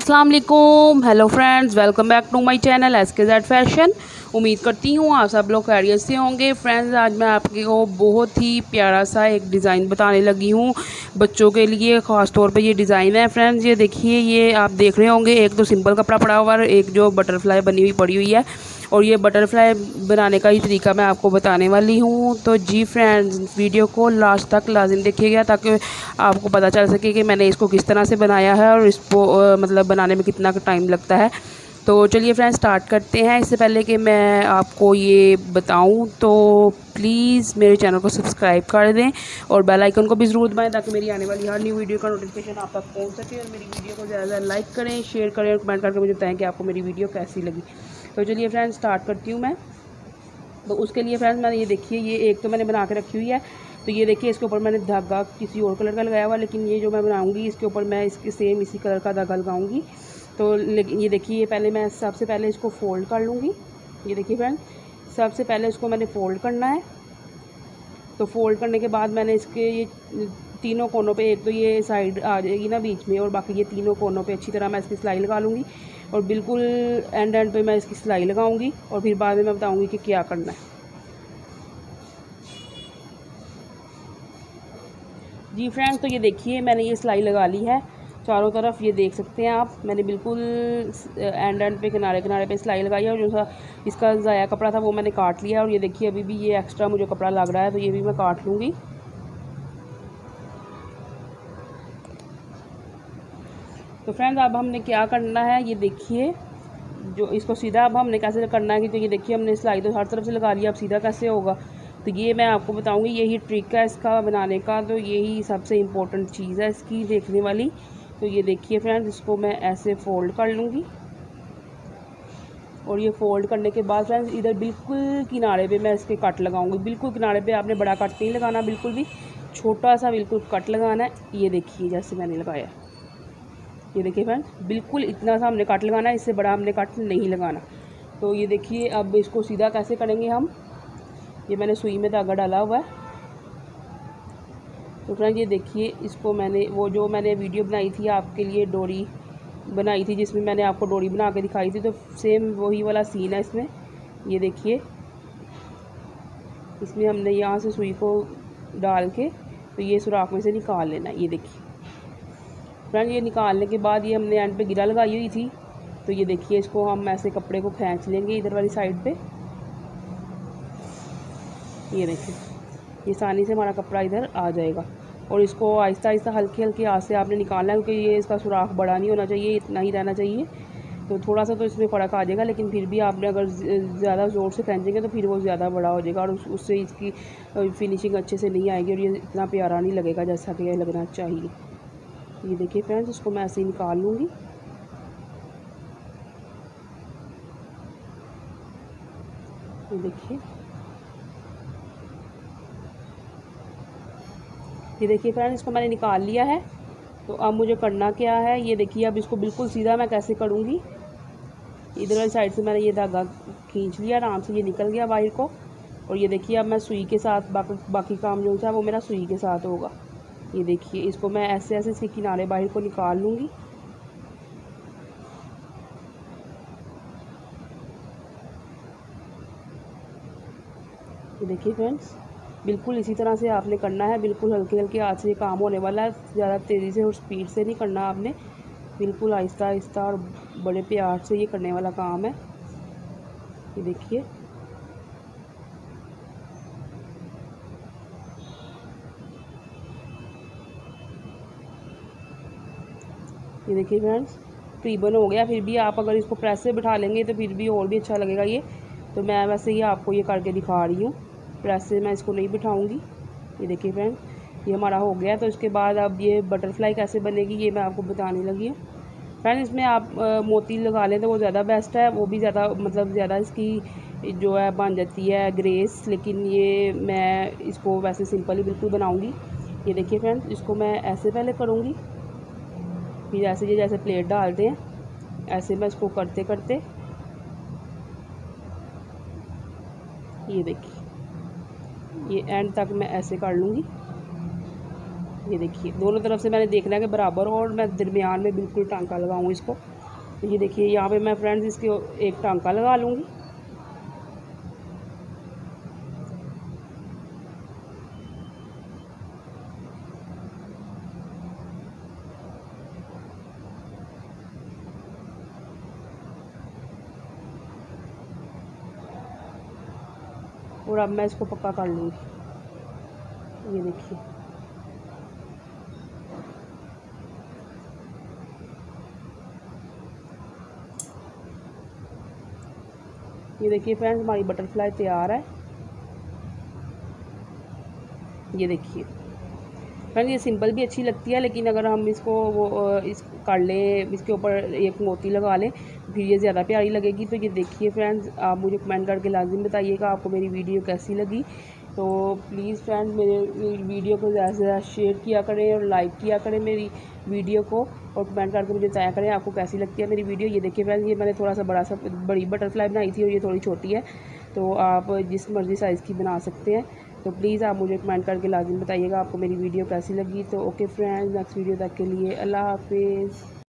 अस्सलाम वालेकुम, hello friends, welcome back to my channel SKZ fashion. उम्मीद करती हूँ आप सब लोग खैरियत से होंगे। फ्रेंड्स, आज मैं आपको बहुत ही प्यारा सा एक डिज़ाइन बताने लगी हूँ बच्चों के लिए। ख़ास तौर पे ये डिज़ाइन है फ्रेंड्स, ये देखिए, ये आप देख रहे होंगे। एक तो सिंपल कपड़ा पड़ा हुआ है, एक जो बटरफ्लाई बनी हुई पड़ी हुई है, और ये बटरफ्लाई बनाने का ही तरीका मैं आपको बताने वाली हूँ। तो जी फ्रेंड्स, वीडियो को लास्ट तक लाजिम देखिएगा ताकि आपको पता चल सके कि मैंने इसको किस तरह से बनाया है और इसको मतलब बनाने में कितना टाइम लगता है। तो चलिए फ्रेंड्स, स्टार्ट करते हैं। इससे पहले कि मैं आपको ये बताऊं तो प्लीज़ मेरे चैनल को सब्सक्राइब कर दें और बेल आइकन को भी ज़रूर दबाएं ताकि मेरी आने वाली हर न्यू वीडियो का नोटिफिकेशन आप तक पहुंच सके। और मेरी वीडियो को ज़्यादा लाइक करें, शेयर करें और कमेंट करके मुझे बताएं कि आपको मेरी वीडियो कैसी लगी। तो चलिए फ्रेंड्स, स्टार्ट करती हूँ मैं। तो उसके लिए फ्रेंड्स, मैंने ये देखिए, ये एक तो मैंने बना के रखी हुई है। तो ये देखिए, इसके ऊपर मैंने धागा किसी और कलर का लगाया हुआ, लेकिन ये जो मैं बनाऊंगी इसके ऊपर मैं इसके सेम इसी कलर का धागा लगाऊंगी। तो लेकिन ये देखिए, ये पहले मैं सबसे पहले इसको फ़ोल्ड कर लूँगी। ये देखिए फ्रेंड्स, सबसे पहले इसको मैंने फ़ोल्ड करना है। तो फ़ोल्ड करने के बाद मैंने इसके ये तीनों कोनों पे, एक तो ये साइड आ जाएगी ना बीच में, और बाकी ये तीनों कोनों पे अच्छी तरह मैं इसकी सिलाई लगा लूँगी। और बिल्कुल एंड पे मैं इसकी सिलाई लगाऊंगी और फिर बाद में मैं बताऊँगी कि क्या करना है। जी फ्रेंड्स, तो ये देखिए, मैंने ये सिलाई लगा ली है चारों तरफ। ये देख सकते हैं आप, मैंने बिल्कुल एंड पे किनारे किनारे पे सिलाई लगाई है। और जो सा इसका ज़ाया कपड़ा था वो मैंने काट लिया। और ये देखिए, अभी भी ये एक्स्ट्रा मुझे कपड़ा लग रहा है, तो ये भी मैं काट लूँगी। तो फ्रेंड्स, अब हमने क्या करना है, ये देखिए, जो इसको सीधा अब हमने कैसे करना है कि तो ये देखिए, हमने सिलाई तो हर तरफ से लगा लिया, अब सीधा कैसे होगा तो ये मैं आपको बताऊंगी। यही ट्रिक है इसका बनाने का, तो यही सबसे इम्पोर्टेंट चीज़ है इसकी देखने वाली। तो ये देखिए फ्रेंड्स, इसको मैं ऐसे फ़ोल्ड कर लूँगी। और ये फ़ोल्ड करने के बाद फ्रेंड्स, इधर बिल्कुल किनारे पे मैं इसके कट लगाऊंगी। बिल्कुल किनारे पे आपने बड़ा कट नहीं लगाना, बिल्कुल भी छोटा सा बिल्कुल कट लगाना है। ये देखिए, जैसे मैंने लगाया, ये देखिए फ्रेंड्स, बिल्कुल इतना सा हमने कट लगाना है, इससे बड़ा हमने कट नहीं लगाना। तो ये देखिए, अब इसको सीधा कैसे करेंगे हम। ये मैंने सुई में धागा डाला हुआ है। तो फ्रेंड्स, ये देखिए, इसको मैंने वो जो मैंने वीडियो बनाई थी आपके लिए, डोरी बनाई थी जिसमें मैंने आपको डोरी बना के दिखाई थी, तो सेम वही वाला सीन है इसमें। ये देखिए, इसमें हमने यहाँ से सुई को डाल के तो ये सुराख में से निकाल लेना है। ये देखिए फ्रेंड, ये निकालने के बाद ये हमने एंड पे गिरा लगाई हुई थी। तो ये देखिए, इसको हम ऐसे कपड़े को खींच लेंगे इधर वाली साइड पे। ये देखिए, ये आसानी से हमारा कपड़ा इधर आ जाएगा। और इसको आहिस्ता आहिस्ता हल्के हल्के हाथ से आपने निकालना है, क्योंकि ये इसका सुराख बड़ा नहीं होना चाहिए, इतना ही रहना चाहिए। तो थोड़ा सा तो इसमें फ़र्क आ जाएगा, लेकिन फिर भी आपने अगर ज़्यादा ज़ोर से खींचेंगे तो फिर वो ज़्यादा बड़ा हो जाएगा और उससे इसकी फिनिशिंग अच्छे से नहीं आएगी और ये इतना प्यारा नहीं लगेगा जैसा कि ये लगना चाहिए। ये देखिए फ्रेंड्स, इसको मैं ऐसे ही निकाल लूँगी। ये देखिए, ये देखिए फ्रेंड्स, इसको मैंने निकाल लिया है। तो अब मुझे करना क्या है, ये देखिए, अब इसको बिल्कुल सीधा मैं कैसे करूँगी। इधर वाली साइड से मैंने ये धागा खींच लिया, आराम से ये निकल गया बाहर को। और ये देखिए, अब मैं सुई के साथ बाकी काम जो है वो मेरा सुई के साथ होगा। ये देखिए, इसको मैं ऐसे ऐसे इसके किनारे बाहर को निकाल लूँगी। ये देखिए फ्रेंड्स, बिल्कुल इसी तरह से आपने करना है। बिल्कुल हल्के हल्के हाथ से ये काम होने वाला है, ज़्यादा तेज़ी से और स्पीड से नहीं करना आपने, बिल्कुल आहिस्ता आहिस्ता और बड़े प्यार से ये करने वाला काम है। ये देखिए, ये देखिए फ्रेंड्स, तकरीबन हो गया। फिर भी आप अगर इसको प्रेस से बिठा लेंगे तो फिर भी और भी अच्छा लगेगा ये। तो मैं वैसे ही आपको ये करके दिखा रही हूँ, प्रेस से मैं इसको नहीं बिठाऊँगी। ये देखिए फ्रेंड्स, ये हमारा हो गया। तो इसके बाद अब ये बटरफ्लाई कैसे बनेगी ये मैं आपको बताने लगी हूँ। फ्रेंड्स, इसमें आप मोती लगा लें तो वो ज़्यादा बेस्ट है, वो भी ज़्यादा मतलब ज़्यादा इसकी जो है बन जाती है ग्रेस। लेकिन ये मैं इसको वैसे सिंपल ही बिल्कुल बनाऊँगी। ये देखिए फ्रेंड्स, इसको मैं ऐसे पहले करूँगी, फिर ऐसे ये जैसे प्लेट डालते हैं ऐसे मैं इसको करते करते, ये देखिए, ये एंड तक मैं ऐसे कर लूँगी। ये देखिए दोनों तरफ से मैंने देखना है कि बराबर हो, और मैं दरमियान में बिल्कुल टांका लगाऊँ इसको। ये देखिए यहाँ पे मैं फ्रेंड्स इसके एक टांका लगा लूँगी। और अब मैं इसको पक्का कर लूँगी। ये देखिए फ्रेंड्स हमारी बटरफ्लाई तैयार है। ये देखिए फ्रेंड्स ये सिंपल भी अच्छी लगती है, लेकिन अगर हम इसको इस कर लें, इसके ऊपर एक मोती लगा लें, फिर ये ज़्यादा प्यारी लगेगी। तो ये देखिए फ्रेंड्स, आप मुझे कमेंट करके लाजिम बताइएगा आपको मेरी वीडियो कैसी लगी। तो प्लीज़ फ्रेंड्स मेरे वीडियो को ज़्यादा से ज़्यादा शेयर किया करें और लाइक किया करें मेरी वीडियो को, और कमेंट करके मुझे बताया करें आपको कैसी लगती है मेरी वीडियो। ये देखिए फ्रेंड्स, ये मैंने थोड़ा सा बड़ी बटरफ्लाई बनाई थी और ये थोड़ी छोटी है, तो आप जिस मर्ज़ी साइज़ की बना सकते हैं। तो प्लीज़ आप मुझे कमेंट करके लाजिम बताइएगा आपको मेरी वीडियो कैसी लगी। तो ओके फ्रेंड्स, नेक्स्ट वीडियो तक के लिए अल्लाह हाफिज़।